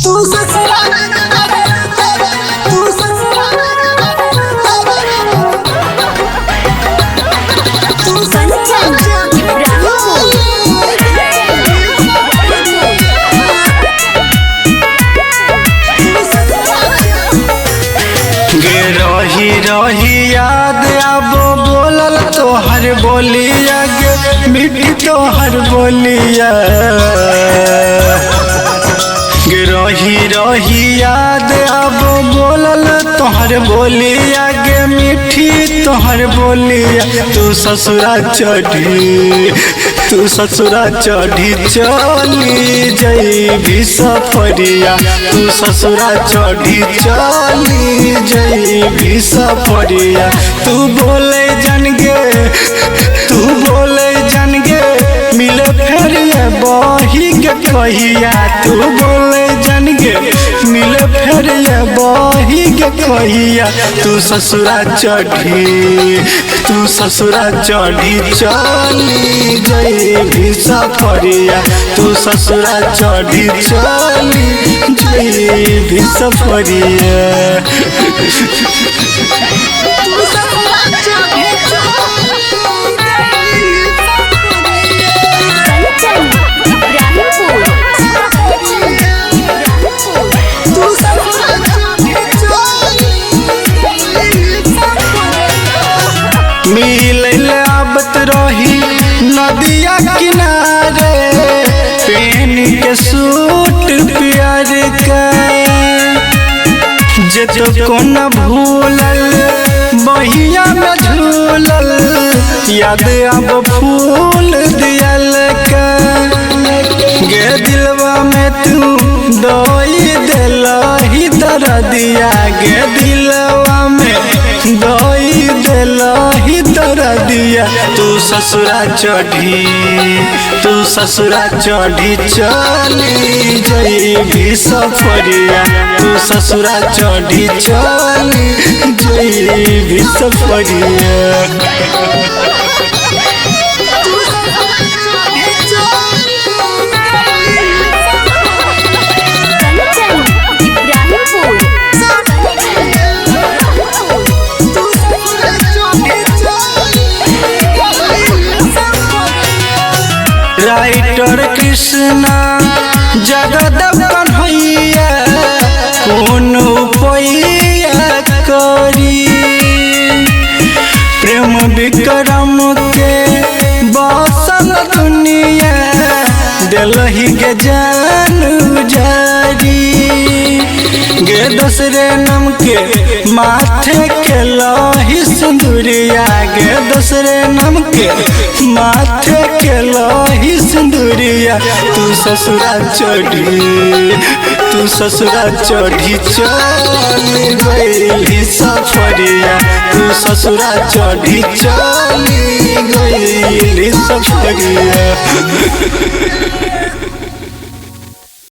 तू ससुरा तू ससुरा तू कंचन गे रही रही याद आबो बोलल तोहर बोलिया गे मिट्टी तोहर बोलिया गे रही रही याद आबो बोलल तोहर बोलिया गे मिट्टी तोहर बोलिया तू ससुरा चढ़ी चली जइबी सफरिया तू ससुरा चढ़ी चली जइबी सफरिया तू बोले जन गे मिले फेर बही के कहिया तू बोले जन गे मिले फेर बही के कहिया तू ससुरा चढ़ी चली जइबी सफरिया तू ससुरा चढ़ी चली जइबी सफरिया मिलल आबत रही नदिया किनारे पेन के सूट प्यार का जे कोन भूलल बहिया में झूलल याद अब फूल दियल का गे दिलवा में तू दई दिलही दर्दिया गे दिलवा में दई दिलही दर्दिया तू ससुरा चढ़ी चली जइबी सफरिया तू ससुरा चढ़ी चली जइबी सफरिया राइटर कृष्णा जगदब कन्हैया कौन उपाया करी प्रेम विक्रम के बसल दुनिया दिलही के जान जारी गे दूसरे नम के माथे के लही सिंदूरिया गे दूसरे नम के माथे के लही सिंदूरिया तू ससुरा चढ़ी चली गइली सफरिया तू ससुरा चढ़ी चली गइली सफरिया।